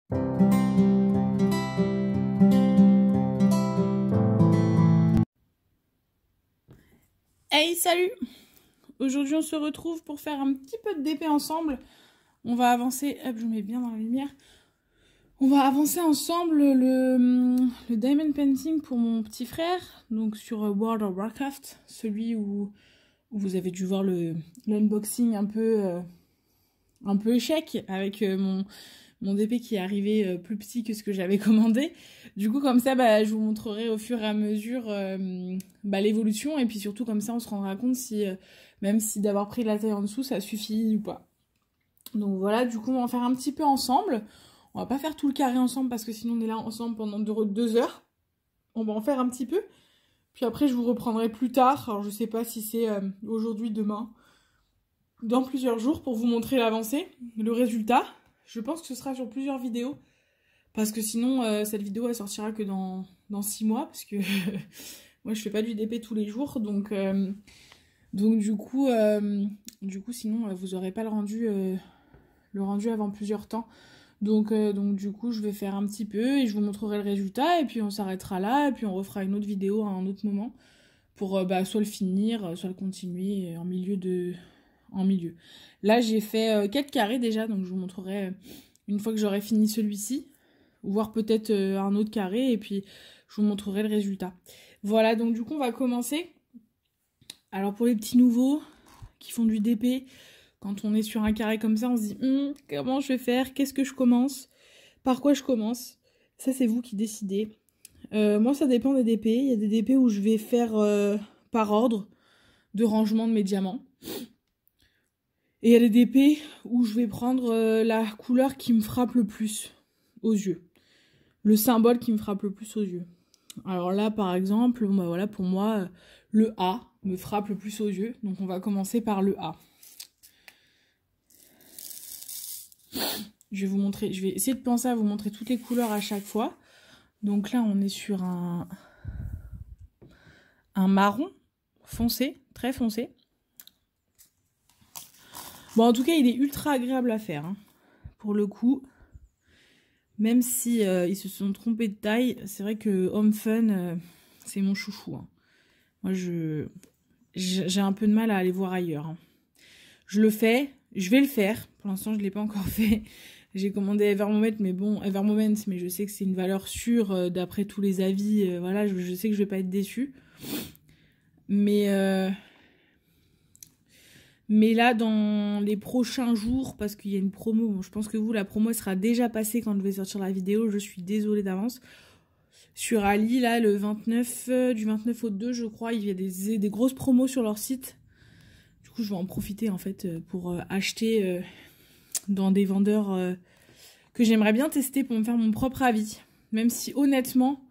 Hey, salut! Aujourd'hui, on se retrouve pour faire un petit peu de DP ensemble. On va avancer... Hop, je vous mets bien dans la lumière. On va avancer ensemble le Diamond Painting pour mon petit frère. Donc sur World of Warcraft. Celui où vous avez dû voir l'unboxing un peu échec. Avec mon DP qui est arrivé plus petit que ce que j'avais commandé. Du coup, comme ça, je vous montrerai au fur et à mesure l'évolution. Et puis surtout, comme ça, on se rendra compte si, même si d'avoir pris la taille en dessous, ça suffit ou pas. Donc voilà, du coup, on va en faire un petit peu ensemble. On va pas faire tout le carré ensemble parce que sinon, on est là ensemble pendant 2 heures. On va en faire un petit peu. Puis après, je vous reprendrai plus tard. Alors, je sais pas si c'est aujourd'hui, demain, dans plusieurs jours pour vous montrer l'avancée, le résultat. Je pense que ce sera sur plusieurs vidéos. Parce que sinon, cette vidéo, elle sortira que dans 6 mois. Parce que moi, je fais pas du DP tous les jours. Donc du coup, sinon, vous aurez pas le rendu avant plusieurs temps. Donc du coup, je vais faire un petit peu et je vous montrerai le résultat. Et puis, on s'arrêtera là. Et puis, on refera une autre vidéo à un autre moment. Pour soit le finir, soit le continuer en milieu. Là, j'ai fait 4 carrés déjà, donc je vous montrerai une fois que j'aurai fini celui-ci, voire peut-être un autre carré, et puis je vous montrerai le résultat. Voilà, donc du coup, on va commencer. Alors, pour les petits nouveaux qui font du DP, quand on est sur un carré comme ça, on se dit comment je vais faire? Qu'est-ce que je commence? Par quoi je commence? Ça, c'est vous qui décidez. Moi, ça dépend des DP. Il y a des DP où je vais faire par ordre de rangement de mes diamants. Et il y a des DP où je vais prendre la couleur qui me frappe le plus aux yeux. Le symbole qui me frappe le plus aux yeux. Alors là, par exemple, voilà, pour moi, le A me frappe le plus aux yeux. Donc on va commencer par le A. Je vais vous montrer, je vais essayer de penser à vous montrer toutes les couleurs à chaque fois. Donc là, on est sur un marron foncé, très foncé. Bon, en tout cas, il est ultra agréable à faire. Hein. Pour le coup, même si ils se sont trompés de taille, c'est vrai que Home Fun, c'est mon chouchou. Hein. Moi, j'ai un peu de mal à aller voir ailleurs. Hein. Je le fais, je vais le faire. Pour l'instant, je ne l'ai pas encore fait. J'ai commandé Evermoment, mais je sais que c'est une valeur sûre d'après tous les avis. Voilà, je sais que je vais pas être déçue. Mais là, dans les prochains jours, parce qu'il y a une promo, bon, je pense que vous, la promo elle sera déjà passée quand je vais sortir la vidéo, je suis désolée d'avance. Sur Ali, là, le 29, du 29 au 2, je crois, il y a des grosses promos sur leur site. Du coup, je vais en profiter, en fait, pour acheter dans des vendeurs que j'aimerais bien tester pour me faire mon propre avis. Même si, honnêtement,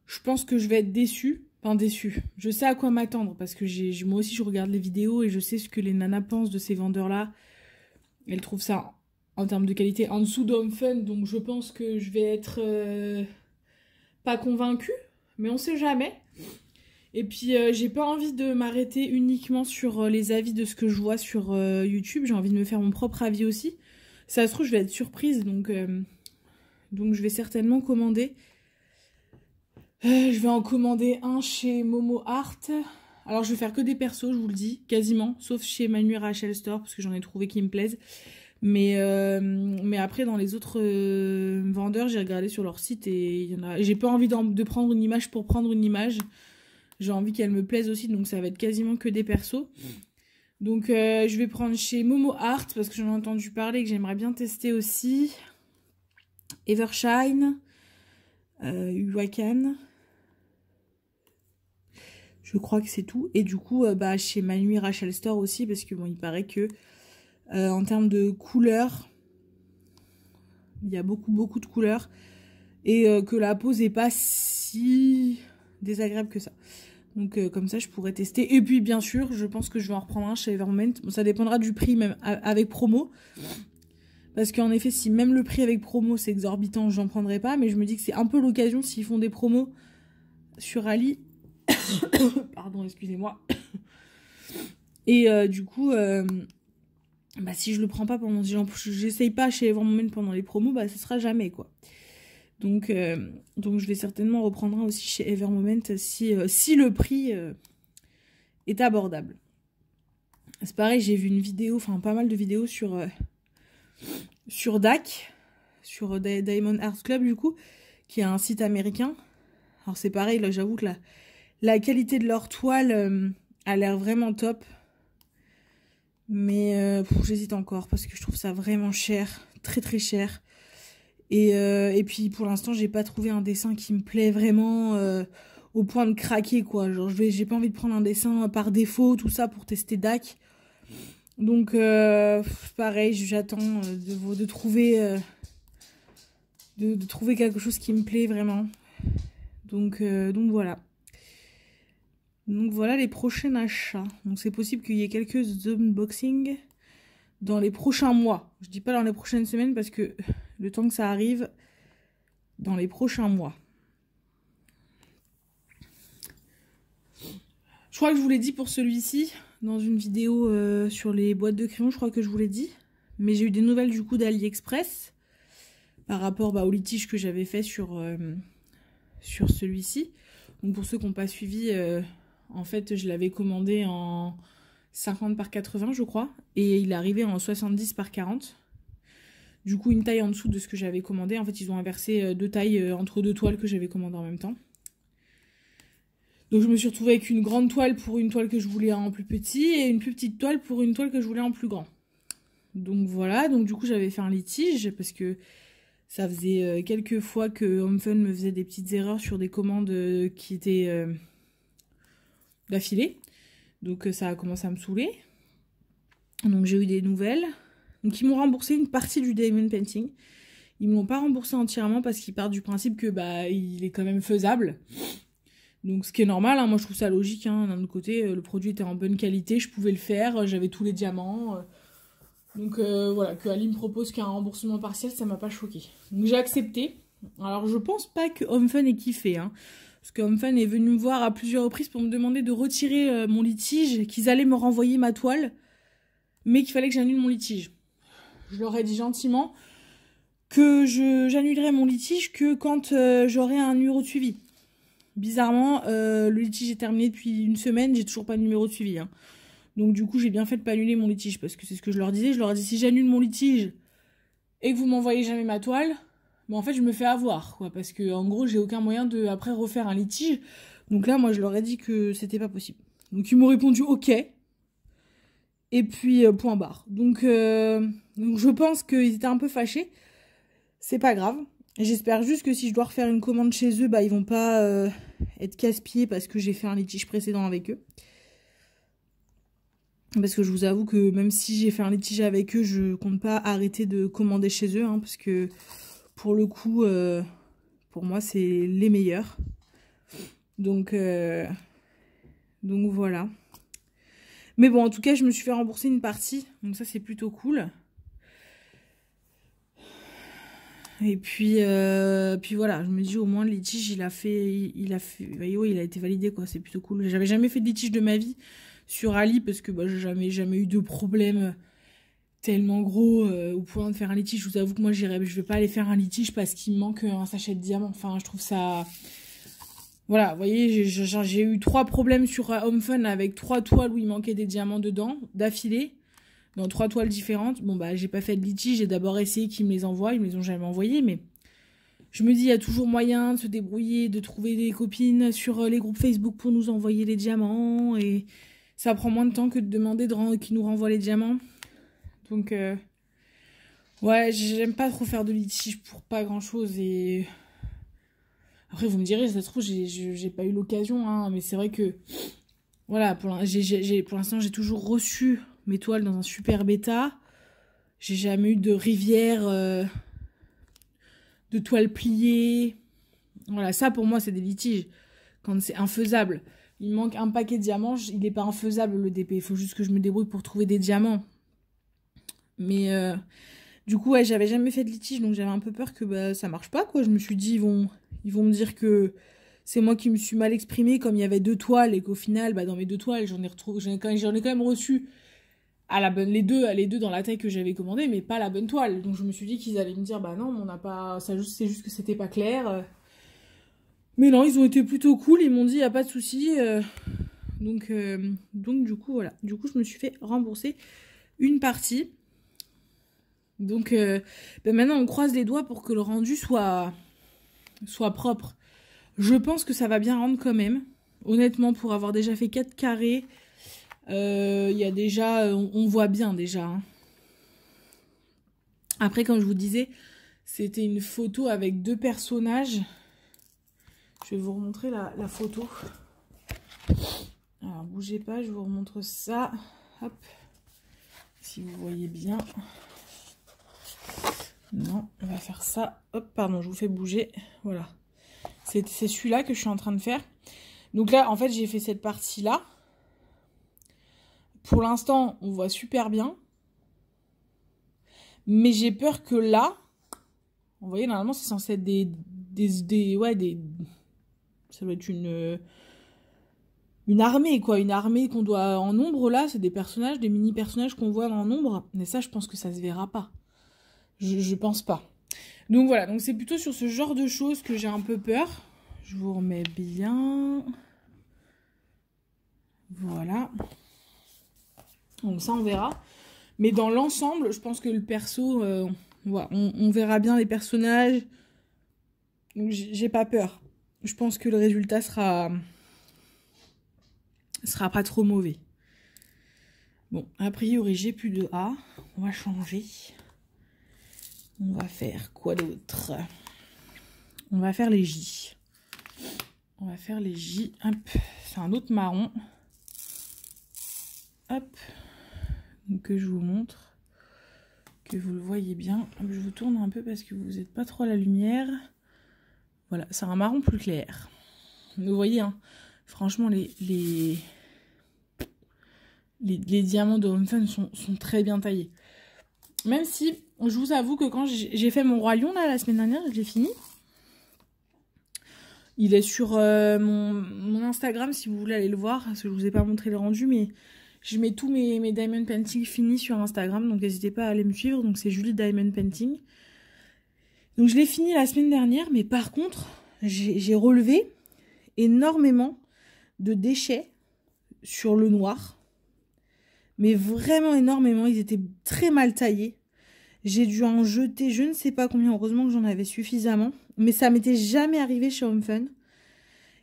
je pense que je vais être déçue. Enfin, déçue. Je sais à quoi m'attendre parce que moi aussi, je regarde les vidéos et je sais ce que les nanas pensent de ces vendeurs-là. Elles trouvent ça, en termes de qualité, en dessous d'Home Fun. Donc, je pense que je vais être pas convaincue, mais on sait jamais. Et puis, j'ai pas envie de m'arrêter uniquement sur les avis de ce que je vois sur YouTube. J'ai envie de me faire mon propre avis aussi. Ça se trouve, je vais être surprise, donc je vais certainement commander. Je vais en commander un chez Momo Art. Alors, je vais faire que des persos, je vous le dis, quasiment. Sauf chez Manu Rachel Store, parce que j'en ai trouvé qui me plaisent. Mais après, dans les autres vendeurs, j'ai regardé sur leur site et il y en a. J'ai pas envie de prendre une image pour prendre une image. J'ai envie qu'elle me plaise aussi, donc ça va être quasiment que des persos. Donc, je vais prendre chez Momo Art, parce que j'en ai entendu parler et que j'aimerais bien tester aussi. Evershine. Huacan. Je crois que c'est tout. Et du coup, chez Manu Rachel Store aussi, parce que bon, il paraît que en termes de couleurs, il y a beaucoup de couleurs. Et que la pose n'est pas si désagréable que ça. Donc comme ça, je pourrais tester. Et puis bien sûr, je pense que je vais en reprendre un chez Evermoment. Bon, ça dépendra du prix, même avec promo. Parce qu'en effet, si même le prix avec promo, c'est exorbitant, j'en prendrai pas. Mais je me dis que c'est un peu l'occasion, s'ils font des promos sur Ali. Pardon, excusez-moi. Et du coup, bah si je le prends pas pendant, j'essaye pas chez Evermoment pendant les promos, bah ce sera jamais quoi. Donc je vais certainement reprendre un aussi chez Evermoment si le prix est abordable. C'est pareil, j'ai vu une vidéo, enfin pas mal de vidéos sur DAC, sur Diamond Art Club du coup, qui est un site américain. Alors c'est pareil, là j'avoue que la qualité de leur toile a l'air vraiment top. Mais j'hésite encore parce que je trouve ça vraiment cher, très très cher. Et puis pour l'instant j'ai pas trouvé un dessin qui me plaît vraiment au point de craquer quoi. Genre j'ai pas envie de prendre un dessin par défaut, tout ça pour tester DAC. Donc pareil, j'attends de trouver de trouver quelque chose qui me plaît vraiment. Donc voilà. Donc voilà les prochains achats. Donc c'est possible qu'il y ait quelques unboxings dans les prochains mois. Je dis pas dans les prochaines semaines parce que le temps que ça arrive, dans les prochains mois. Je crois que je vous l'ai dit pour celui-ci, dans une vidéo sur les boîtes de crayons, je crois que je vous l'ai dit. Mais j'ai eu des nouvelles du coup d'AliExpress par rapport au litige que j'avais fait sur celui-ci. Donc pour ceux qui n'ont pas suivi, en fait je l'avais commandé en 50 par 80 je crois. Et il est arrivé en 70 par 40. Du coup une taille en dessous de ce que j'avais commandé. En fait ils ont inversé deux tailles entre deux toiles que j'avais commandées en même temps. Donc je me suis retrouvée avec une grande toile pour une toile que je voulais en plus petit et une plus petite toile pour une toile que je voulais en plus grand. Donc voilà, donc du coup j'avais fait un litige parce que ça faisait quelques fois que HomeFun me faisait des petites erreurs sur des commandes qui étaient d'affilée. Donc ça a commencé à me saouler. Donc j'ai eu des nouvelles. Donc ils m'ont remboursé une partie du Diamond Painting. Ils me l'ont pas remboursé entièrement parce qu'ils partent du principe que il est quand même faisable. Donc ce qui est normal, hein, moi je trouve ça logique, hein. D'un autre côté, le produit était en bonne qualité, je pouvais le faire, j'avais tous les diamants. Donc voilà, que Ali me propose qu'un remboursement partiel, ça m'a pas choqué. Donc j'ai accepté. Alors je pense pas que HomeFun ait kiffé, hein, parce que HomeFun est venu me voir à plusieurs reprises pour me demander de retirer mon litige, qu'ils allaient me renvoyer ma toile, mais qu'il fallait que j'annule mon litige. Je leur ai dit gentiment que j'annulerais mon litige que quand j'aurai un numéro de suivi. Bizarrement, le litige est terminé depuis une semaine, j'ai toujours pas de numéro de suivi. Hein. Donc du coup, j'ai bien fait de pas annuler mon litige, parce que c'est ce que je leur disais. Je leur ai dit, si j'annule mon litige et que vous m'envoyez jamais ma toile, en fait, je me fais avoir, quoi. Parce que en gros, j'ai aucun moyen de après refaire un litige. Donc là, moi, je leur ai dit que c'était pas possible. Donc ils m'ont répondu OK. Et puis, point barre. Donc je pense qu'ils étaient un peu fâchés. C'est pas grave. J'espère juste que si je dois refaire une commande chez eux, ils vont pas être casse-pieds parce que j'ai fait un litige précédent avec eux. Parce que je vous avoue que même si j'ai fait un litige avec eux, je compte pas arrêter de commander chez eux. Hein, parce que pour le coup, pour moi, c'est les meilleurs. Donc voilà. Mais bon, en tout cas, je me suis fait rembourser une partie. Donc ça, c'est plutôt cool. Et puis voilà, je me dis au moins le litige, il a été validé quoi, c'est plutôt cool. J'avais jamais fait de litige de ma vie sur Ali parce que j'ai jamais eu de problème tellement gros au point de faire un litige. Je vous avoue que moi je vais pas aller faire un litige parce qu'il me manque un sachet de diamants. Enfin, je trouve ça voilà, vous voyez, j'ai eu 3 problèmes sur HomeFun avec 3 toiles où il manquait des diamants dedans d'affilée. Dans 3 toiles différentes. Bon, j'ai pas fait de litige. J'ai d'abord essayé qu'ils me les envoient. Ils me les ont jamais envoyés. Mais je me dis, il y a toujours moyen de se débrouiller, de trouver des copines sur les groupes Facebook pour nous envoyer les diamants. Et ça prend moins de temps que de demander qu'ils nous renvoient les diamants. Donc, ouais, j'aime pas trop faire de litige pour pas grand chose. Et après, vous me direz, ça se trouve, j'ai pas eu l'occasion. Hein, mais c'est vrai que, voilà, pour l'instant, j'ai toujours reçu mes toiles dans un super bêta. J'ai jamais eu de rivière de toiles pliées. Voilà, ça pour moi c'est des litiges. Quand c'est infaisable. Il me manque un paquet de diamants, il n'est pas infaisable le DP. Il faut juste que je me débrouille pour trouver des diamants. Mais du coup, ouais, j'avais jamais fait de litige, donc j'avais un peu peur que ça marche pas, quoi. Je me suis dit, ils vont me dire que c'est moi qui me suis mal exprimée, comme il y avait 2 toiles, et qu'au final, dans mes 2 toiles, j'en ai quand même reçu à la bonne, les deux dans la taille que j'avais commandé, mais pas la bonne toile. Donc je me suis dit qu'ils allaient me dire, bah non, on n'a pas, c'est juste que c'était pas clair. Mais non, ils ont été plutôt cool, ils m'ont dit, y a pas de souci. Donc du coup, voilà. Du coup, je me suis fait rembourser une partie. Donc maintenant, on croise les doigts pour que le rendu soit propre. Je pense que ça va bien rendre quand même. Honnêtement, pour avoir déjà fait 4 carrés, il y a déjà, on voit bien déjà. Hein. Après, comme je vous disais, c'était une photo avec 2 personnages. Je vais vous remontrer la photo. Alors, bougez pas, je vous remontre ça. Hop. Si vous voyez bien. Non, on va faire ça. Hop, pardon, je vous fais bouger. Voilà. C'est celui-là que je suis en train de faire. Donc là, en fait, j'ai fait cette partie-là. Pour l'instant, on voit super bien. Mais j'ai peur que là, vous voyez, normalement, c'est censé être ça doit être une armée, quoi. Une armée qu'on doit en nombre, là. C'est des personnages, des mini-personnages qu'on voit en nombre. Mais ça, je pense que ça se verra pas. Je pense pas. Donc voilà, donc c'est plutôt sur ce genre de choses que j'ai un peu peur. Je vous remets bien. Voilà. Donc ça, on verra. Mais dans l'ensemble, je pense que le perso, on verra bien les personnages. Donc j'ai pas peur. Je pense que le résultat sera pas trop mauvais. Bon, a priori, j'ai plus de A. On va changer. On va faire quoi d'autre? On va faire les J. On va faire les J. Hop, c'est un autre marron. Hop. Donc, que je vous montre. Que vous le voyez bien. Hop, je vous tourne un peu parce que vous n'êtes pas trop à la lumière. Voilà, c'est un marron plus clair. Vous voyez, hein, franchement, les diamants de Home Fun sont très bien taillés. Même si, je vous avoue que quand j'ai fait mon Roi Lion, là, la semaine dernière, je l'ai fini. Il est sur mon Instagram, si vous voulez aller le voir, parce que je vous ai pas montré le rendu, mais je mets tous mes Diamond Painting finis sur Instagram, donc n'hésitez pas à aller me suivre, donc c'est Julie Diamond Painting. Donc je l'ai fini la semaine dernière, mais par contre, j'ai relevé énormément de déchets sur le noir. Mais vraiment énormément, ils étaient très mal taillés. J'ai dû en jeter je ne sais pas combien, heureusement que j'en avais suffisamment. Mais ça m'était jamais arrivé chez Home Fun.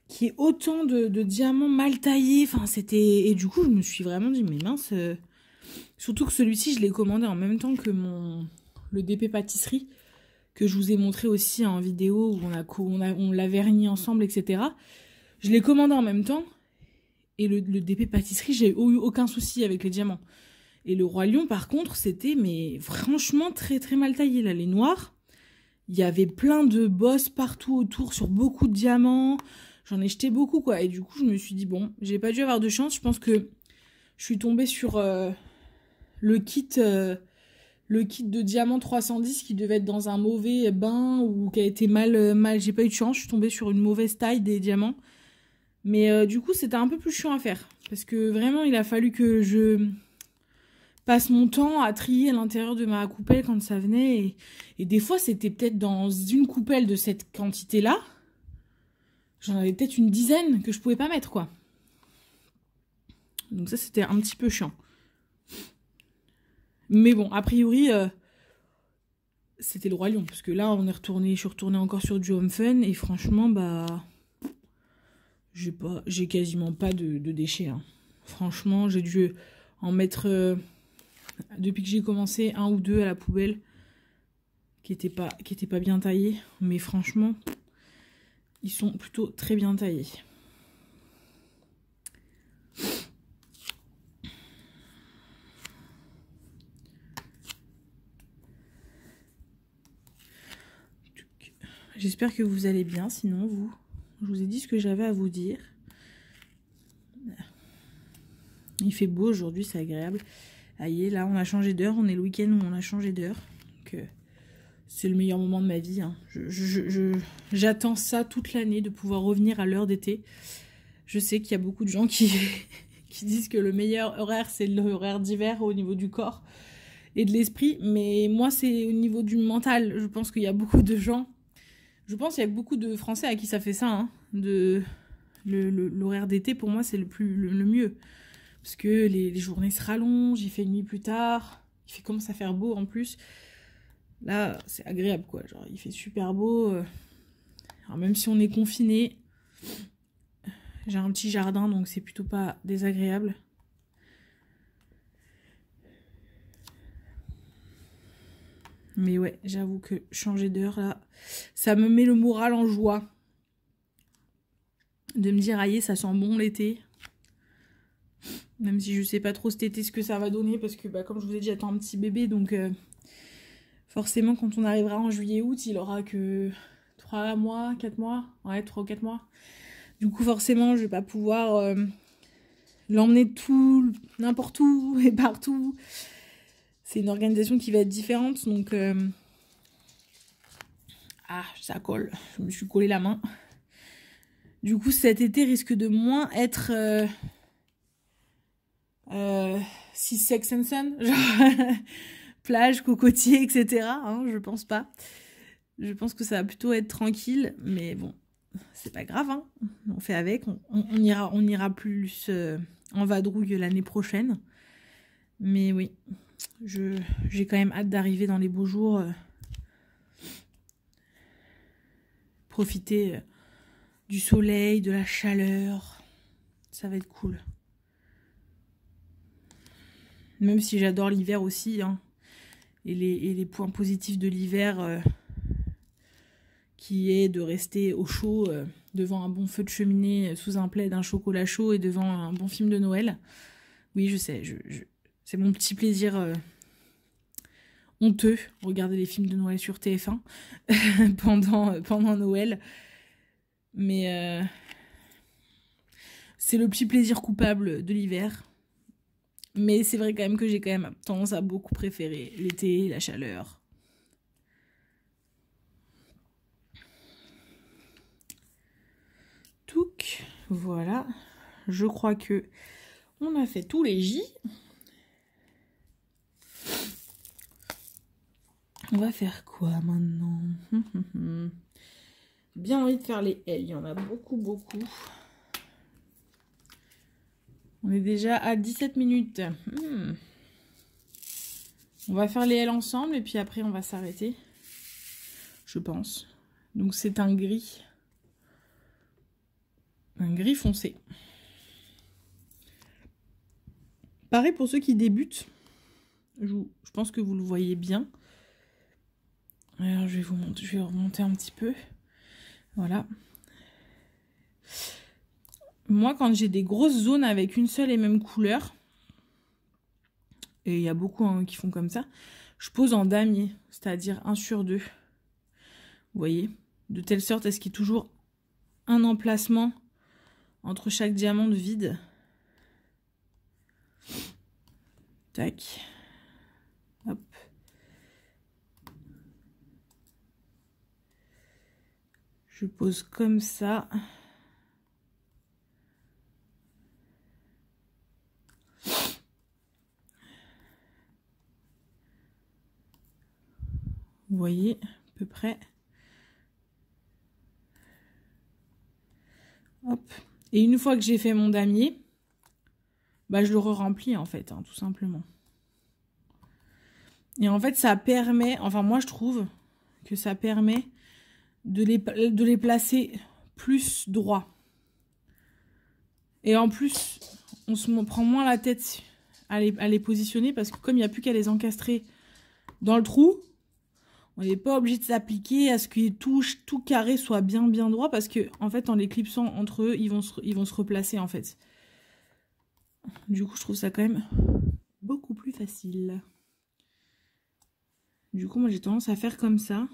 Qu'il y ait autant de diamants mal taillés. Enfin, c'était... Et du coup, je me suis vraiment dit, mais mince... Surtout que celui-ci, je l'ai commandé en même temps que le DP pâtisserie. Que je vous ai montré aussi en vidéo, où on l'a verni ensemble, etc. Je l'ai commandé en même temps. Et le DP pâtisserie, j'ai eu aucun souci avec les diamants. Et le Roi Lion, par contre, c'était mais franchement très très mal taillé. Là, les noirs, il y avait plein de bosses partout autour sur beaucoup de diamants. J'en ai jeté beaucoup, quoi. Et du coup, je me suis dit, bon, j'ai pas dû avoir de chance. Je pense que je suis tombée sur le kit de diamant 310 qui devait être dans un mauvais bain ou qui a été mal. J'ai pas eu de chance. Je suis tombée sur une mauvaise taille des diamants. Mais du coup, c'était un peu plus chiant à faire. Parce que vraiment, il a fallu que je passe mon temps à trier à l'intérieur de ma coupelle quand ça venait. Et des fois, c'était peut-être dans une coupelle de cette quantité-là. J'en avais peut-être une dizaine que je pouvais pas mettre, quoi. Donc ça, c'était un petit peu chiant. Mais bon, a priori, c'était le Roi Lion. Parce que là, je suis retournée encore sur du Home Fun. Et franchement, bah... J'ai quasiment pas de déchets. Hein. Franchement, j'ai dû en mettre, depuis que j'ai commencé, 1 ou 2 à la poubelle, qui étaient pas bien taillés. Mais franchement, ils sont plutôt très bien taillés. J'espère que vous allez bien, sinon vous... Je vous ai dit ce que j'avais à vous dire. Il fait beau aujourd'hui, c'est agréable. Aïe, là, on a changé d'heure. On est le week-end où on a changé d'heure. Donc, c'est le meilleur moment de ma vie. Hein. J'attends ça toute l'année, de pouvoir revenir à l'heure d'été. Je sais qu'il y a beaucoup de gens qui qui disent que le meilleur horaire, c'est l'horaire d'hiver au niveau du corps et de l'esprit. Mais moi, c'est au niveau du mental. Je pense qu'il y a beaucoup de gens, je pense qu'il y a beaucoup de Français à qui ça fait ça, hein, l'horaire d'été, pour moi, c'est le mieux. Parce que les journées se rallongent, il fait nuit plus tard, il commence à faire beau en plus. Là, c'est agréable, quoi. Genre, il fait super beau. Alors, même si on est confiné, j'ai un petit jardin, donc c'est plutôt pas désagréable. Mais ouais, j'avoue que changer d'heure, là, ça me met le moral en joie. De me dire, aïe, ça sent bon l'été. Même si je sais pas trop cet été ce que ça va donner, parce que bah, comme je vous ai dit, j'attends un petit bébé, donc forcément quand on arrivera en juillet-août, il aura que 3 mois, 4 mois, ouais 3 ou 4 mois. Du coup forcément je vais pas pouvoir l'emmener tout, n'importe où et partout. C'est une organisation qui va être différente, donc ah ça colle, je me suis collé la main. Du coup cet été risque de moins être... si Sex and Sun, genre plage, cocotier, etc. Hein, je pense pas. Je pense que ça va plutôt être tranquille, mais bon, c'est pas grave. Hein. On fait avec. On ira plus en vadrouille l'année prochaine. Mais oui, j'ai quand même hâte d'arriver dans les beaux jours. Profiter du soleil, de la chaleur. Ça va être cool. Même si j'adore l'hiver aussi, hein. Et les points positifs de l'hiver, qui est de rester au chaud, devant un bon feu de cheminée, sous un plaid, un chocolat chaud et devant un bon film de Noël. Oui, je sais, c'est mon petit plaisir honteux, regarder les films de Noël sur TF1 pendant Noël. Mais c'est le petit plaisir coupable de l'hiver. Mais c'est vrai quand même que j'ai quand même tendance à beaucoup préférer l'été, la chaleur. Touc, voilà. Je crois que on a fait tous les J. On va faire quoi maintenant? J'ai bien envie de faire les L. Il y en a beaucoup. On est déjà à 17 minutes. On va faire les L ensemble et puis après on va s'arrêter. Je pense. Donc c'est un gris. Un gris foncé. Pareil pour ceux qui débutent. Je pense que vous le voyez bien. Alors je vais remonter un petit peu. Voilà. Moi, quand j'ai des grosses zones avec une seule et même couleur, et il y a beaucoup qui font comme ça, je pose en damier, c'est-à-dire 1 sur 2. Vous voyez? De telle sorte à ce qu'il y ait toujours un emplacement entre chaque diamant de vide. Tac. Hop. Je pose comme ça. Vous voyez, à peu près. Hop. Et une fois que j'ai fait mon damier, bah je le re-remplis en fait, hein, tout simplement. Et en fait, ça permet, enfin moi je trouve que ça permet de les placer plus droit. Et en plus, on se prend moins la tête à les positionner parce que comme il n'y a plus qu'à les encastrer dans le trou, on n'est pas obligé de s'appliquer à ce que tout carré soit bien droit parce que en fait en les clipsant entre eux, ils vont se replacer en fait. Du coup, je trouve ça quand même beaucoup plus facile. Du coup, moi j'ai tendance à faire comme ça.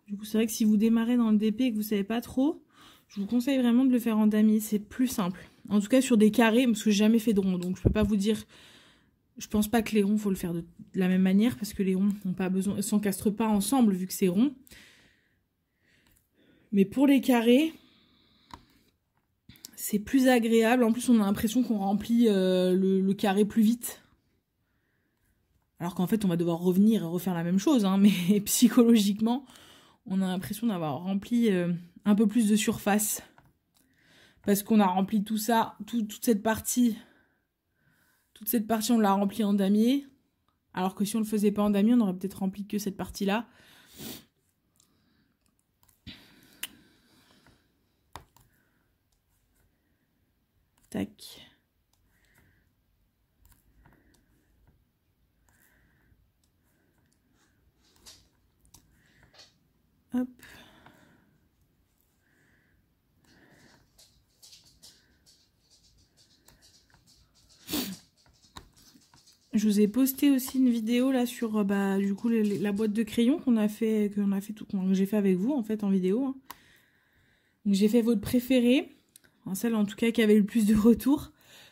Du coup, c'est vrai que si vous démarrez dans le DP et que vous savez pas trop, je vous conseille vraiment de le faire en damier, c'est plus simple. En tout cas sur des carrés, parce que j'ai jamais fait de rond, donc je peux pas vous dire. Je pense pas que les ronds, faut le faire de la même manière, parce que les ronds n'ont pas besoin, s'encastrent pas ensemble vu que c'est rond. Mais pour les carrés, C'est plus agréable. En plus, on a l'impression qu'on remplit le carré plus vite. Alors qu'en fait, on va devoir revenir et refaire la même chose. Hein, mais psychologiquement, on a l'impression d'avoir rempli un peu plus de surface. Parce qu'on a rempli tout ça, toute cette partie, on l'a remplie en damier. Alors que si on le faisait pas en damier, on aurait peut-être rempli que cette partie-là. Tac. Hop. Je vous ai posté aussi une vidéo là sur du coup la boîte de crayons que j'ai fait avec vous en fait en vidéo. Hein. Donc j'ai fait votre préférée, enfin, celle en tout cas qui avait le plus de retours.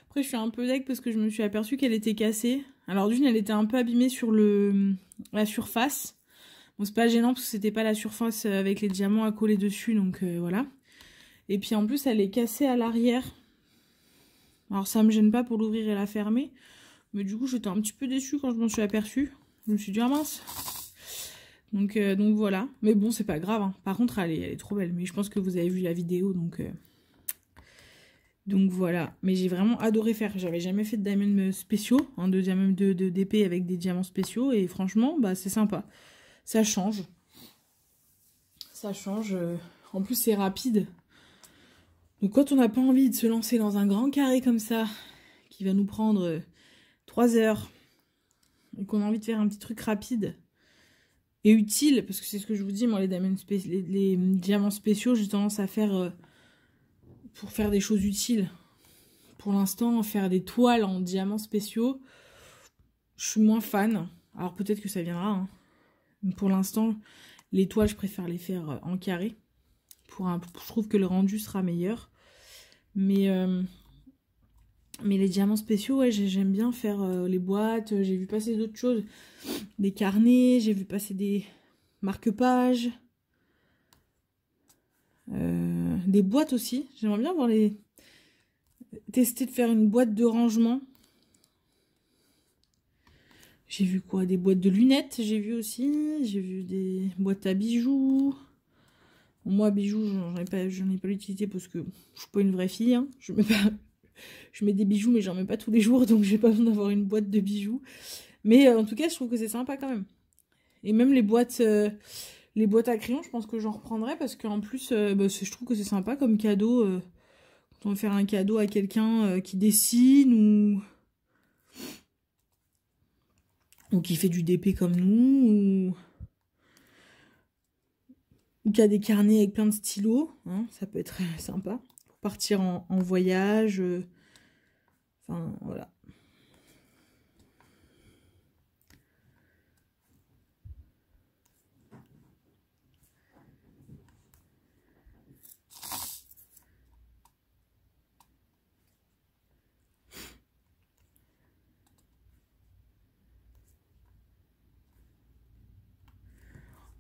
Après je suis un peu deg parce que je me suis aperçue qu'elle était cassée. Alors d'une elle était un peu abîmée sur la surface. Bon c'est pas gênant parce que c'était pas la surface avec les diamants à coller dessus donc voilà. Et puis en plus elle est cassée à l'arrière. Alors ça me gêne pas pour l'ouvrir et la fermer. Mais du coup, j'étais un petit peu déçue quand je m'en suis aperçue. Je me suis dit, ah mince. Donc voilà. Mais bon, c'est pas grave. Hein. Par contre, elle est trop belle. Mais je pense que vous avez vu la vidéo. Donc voilà. Mais j'ai vraiment adoré faire. J'avais jamais fait de diamants spéciaux. Hein, d'épée avec des diamants spéciaux. Et franchement, bah, c'est sympa. Ça change. Ça change. En plus, c'est rapide. Donc quand on n'a pas envie de se lancer dans un grand carré comme ça, qui va nous prendre 3 heures, et qu'on a envie de faire un petit truc rapide et utile, parce que c'est ce que je vous dis, moi les diamants spéciaux, j'ai tendance à faire pour faire des choses utiles. Pour l'instant, faire des toiles en diamants spéciaux, je suis moins fan. Alors peut-être que ça viendra. Hein. Mais pour l'instant, les toiles, je préfère les faire en carré. Je trouve que le rendu sera meilleur. Mais les diamants spéciaux, ouais, j'aime bien faire les boîtes. J'ai vu passer d'autres choses. Des carnets, j'ai vu passer des marque-pages. Des boîtes aussi. J'aimerais bien tester de faire une boîte de rangement. J'ai vu quoi? Des boîtes de lunettes, j'ai vu aussi. J'ai vu des boîtes à bijoux. Bon, moi, bijoux, j'en ai pas l'utilité parce que je suis pas une vraie fille. Hein. Je mets des bijoux, mais j'en mets pas tous les jours, donc j'ai pas besoin d'avoir une boîte de bijoux. Mais en tout cas, je trouve que c'est sympa quand même. Et même les boîtes à crayons, je pense que j'en reprendrai parce qu'en plus, je trouve que c'est sympa comme cadeau. Quand on veut faire un cadeau à quelqu'un qui dessine ou qui fait du DP comme nous, ou qui a des carnets avec plein de stylos. Hein, ça peut être sympa. Pour partir en voyage. Enfin, voilà.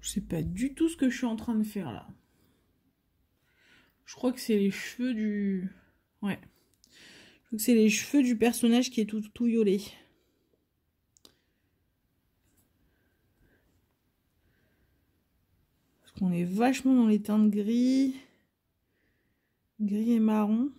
Je sais pas du tout ce que je suis en train de faire là. Je crois que c'est les cheveux du... Ouais. Je crois que c'est les cheveux du personnage qui est tout touillolé. Parce qu'on est vachement dans les teintes gris. Gris et marron.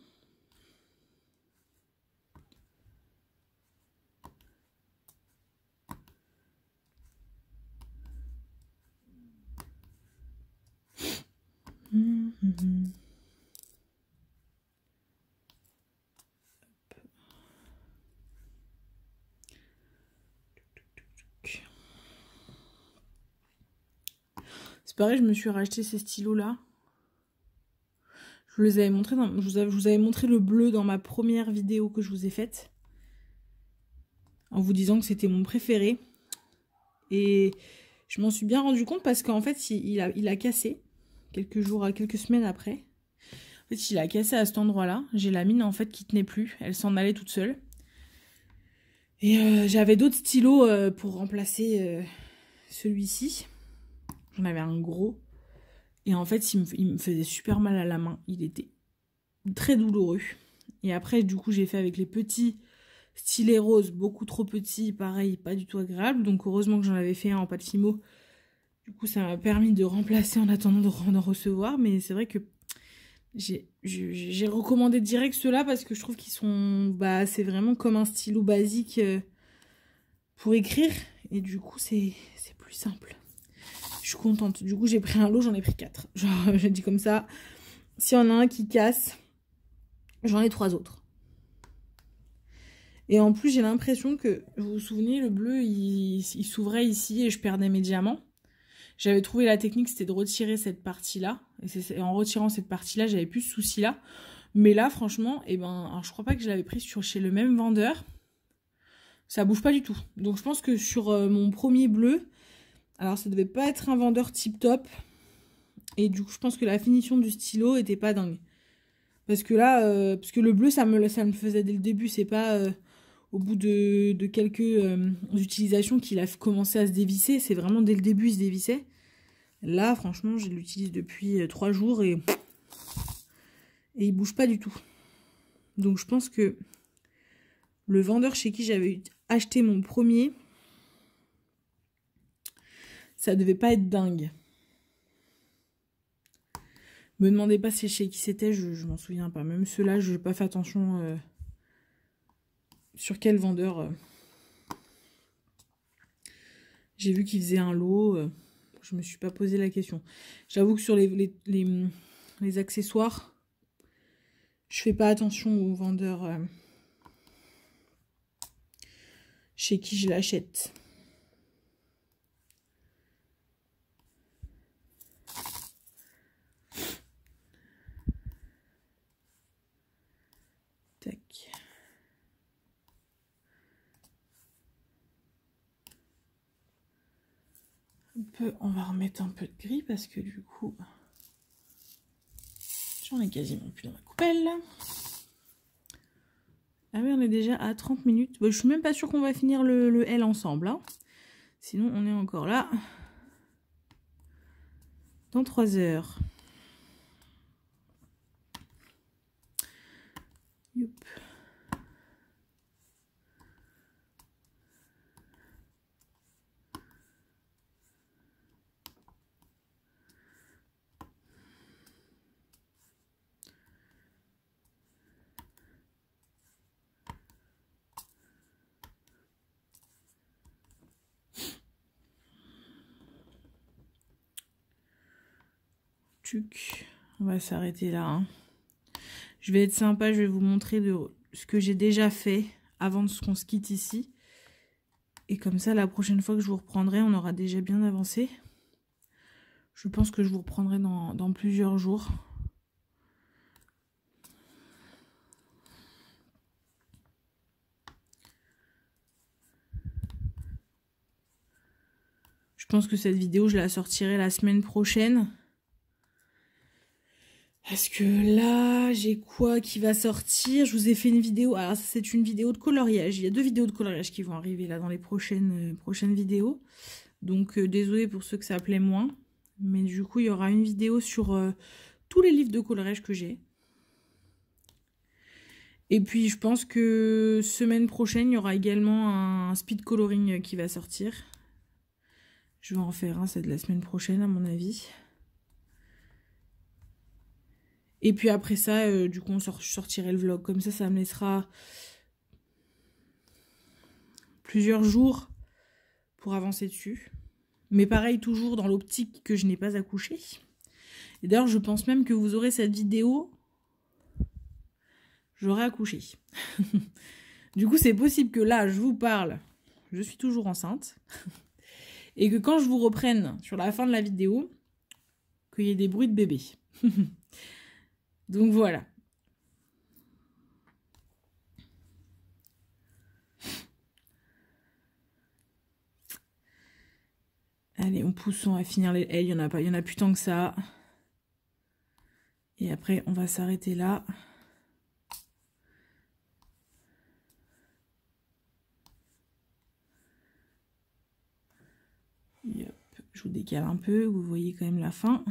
C'est pareil, je me suis racheté ces stylos là. Je vous les avais montrés je vous avais montré le bleu dans ma première vidéo que je vous ai faite. En vous disant que c'était mon préféré. Et je m'en suis bien rendu compte parce qu'en fait, il a cassé quelques semaines après. En fait, il a cassé à cet endroit-là. J'ai la mine en fait qui tenait plus. Elle s'en allait toute seule. Et j'avais d'autres stylos pour remplacer celui-ci. J'en avais un gros. Et en fait, il me faisait super mal à la main. Il était très douloureux. Et après, du coup, j'ai fait avec les petits stylets roses, beaucoup trop petits, pareil, pas du tout agréable. Donc heureusement que j'en avais fait un en pâte Fimo. Du coup, ça m'a permis de remplacer en attendant d'en recevoir. Mais c'est vrai que j'ai recommandé direct ceux-là parce que je trouve qu'ils sont... Bah, c'est vraiment comme un stylo basique pour écrire. Et du coup, c'est plus simple. Je suis contente. Du coup, j'ai pris un lot, j'en ai pris 4. Genre, je dis comme ça. S'il y en a un qui casse, j'en ai 3 autres. Et en plus, j'ai l'impression que, vous vous souvenez, le bleu, il s'ouvrait ici et je perdais mes diamants. J'avais trouvé la technique, c'était de retirer cette partie-là. Et en retirant cette partie-là, j'avais plus ce souci-là. Mais là, franchement, eh ben, alors, je crois pas que je l'avais pris chez le même vendeur. Ça bouge pas du tout. Donc, je pense que sur mon premier bleu, alors ça devait pas être un vendeur tip-top. Et du coup, je pense que la finition du stylo était pas dingue. Parce que là, parce que le bleu, ça me le faisait dès le début. C'est pas au bout de quelques utilisations qu'il a commencé à se dévisser. C'est vraiment dès le début, il se dévissait. Là, franchement, je l'utilise depuis 3 jours et il bouge pas du tout. Donc, je pense que le vendeur chez qui j'avais acheté mon premier, ça devait pas être dingue. Me demandez pas chez qui c'était, je m'en souviens pas. Même ceux-là, je n'ai pas fait attention sur quel vendeur. J'ai vu qu'il faisait un lot. Je me suis pas posé la question. J'avoue que sur les accessoires, je fais pas attention aux vendeurs chez qui je l'achète. Tac. On va remettre un peu de gris parce que du coup, j'en ai quasiment plus dans ma coupelle. Ah oui, on est déjà à 30 minutes. Bon, je suis même pas sûre qu'on va finir le L ensemble. Hein. Sinon, on est encore là. Dans 3 heures. Youp. On va s'arrêter là. Hein. Je vais être sympa, je vais vous montrer ce que j'ai déjà fait avant qu'on se quitte ici. Et comme ça, la prochaine fois que je vous reprendrai, on aura déjà bien avancé. Je pense que je vous reprendrai dans plusieurs jours. Je pense que cette vidéo, je la sortirai la semaine prochaine. Parce que là, j'ai quoi qui va sortir? Je vous ai fait une vidéo. Alors, c'est une vidéo de coloriage. Il y a 2 vidéos de coloriage qui vont arriver là dans les prochaines vidéos. Donc, désolé pour ceux que ça plaît moins. Mais du coup, il y aura une vidéo sur tous les livres de coloriage que j'ai. Et puis, je pense que semaine prochaine, il y aura également un speed coloring qui va sortir. Je vais en faire un, c'est de la semaine prochaine à mon avis. Et puis après ça, du coup, je sortirai le vlog. Comme ça me laissera plusieurs jours pour avancer dessus. Mais pareil, toujours dans l'optique que je n'ai pas accouché. Et d'ailleurs, je pense même que vous aurez cette vidéo. J'aurai accouché. Du coup, c'est possible que là, je vous parle. Je suis toujours enceinte. Et que quand je vous reprenne sur la fin de la vidéo, qu'il y ait des bruits de bébé. Donc voilà. Allez, on pousse, on va finir les L. Il y en a plus tant que ça. Et après, on va s'arrêter là. Et hop, je vous décale un peu, vous voyez quand même la fin.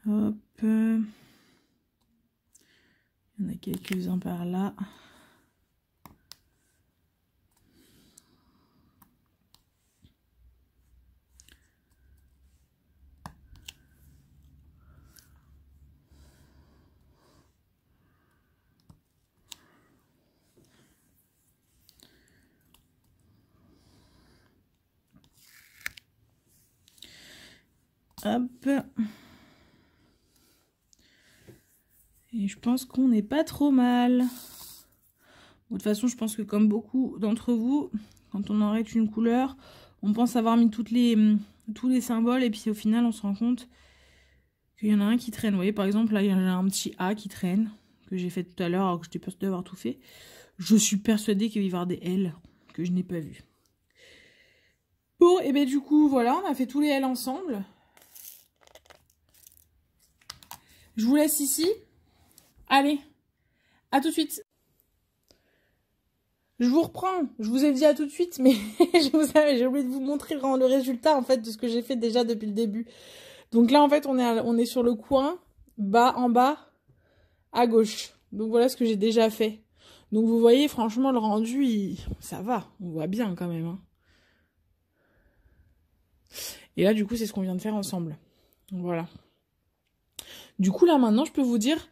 Hop. Il y en a quelques-uns par là. Hop. Et je pense qu'on n'est pas trop mal. Bon, de toute façon, je pense que comme beaucoup d'entre vous, quand on arrête une couleur, on pense avoir mis tous les symboles et puis au final, on se rend compte qu'il y en a un qui traîne. Vous voyez, par exemple, là, il y a un petit A qui traîne, que j'ai fait tout à l'heure alors que j'étais persuadée d'avoir tout fait. Je suis persuadée qu'il va y avoir des L que je n'ai pas vues. Bon, et bien du coup, voilà, on a fait tous les L ensemble. Je vous laisse ici. Allez, à tout de suite. Je vous reprends. Je vous ai dit à tout de suite, mais j'ai oublié de vous montrer le résultat en fait de ce que j'ai fait déjà depuis le début. Donc là, en fait, on est sur le coin, en bas, à gauche. Donc voilà ce que j'ai déjà fait. Donc vous voyez, franchement, le rendu, ça va. On voit bien quand même. Hein. Et là, du coup, c'est ce qu'on vient de faire ensemble. Donc voilà. Du coup, là, maintenant, je peux vous dire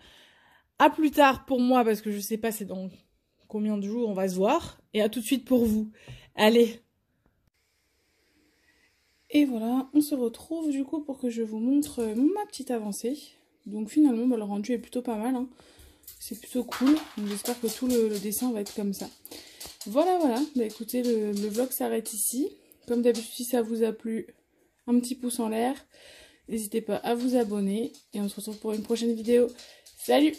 à plus tard pour moi, parce que je sais pas c'est dans combien de jours on va se voir. Et à tout de suite pour vous. Allez. Et voilà, on se retrouve du coup pour que je vous montre ma petite avancée. Donc finalement, bah, le rendu est plutôt pas mal. Hein. C'est plutôt cool. J'espère que tout le dessin va être comme ça. Voilà, voilà. Bah écoutez, le vlog s'arrête ici. Comme d'habitude, si ça vous a plu, un petit pouce en l'air. N'hésitez pas à vous abonner. Et on se retrouve pour une prochaine vidéo. Salut!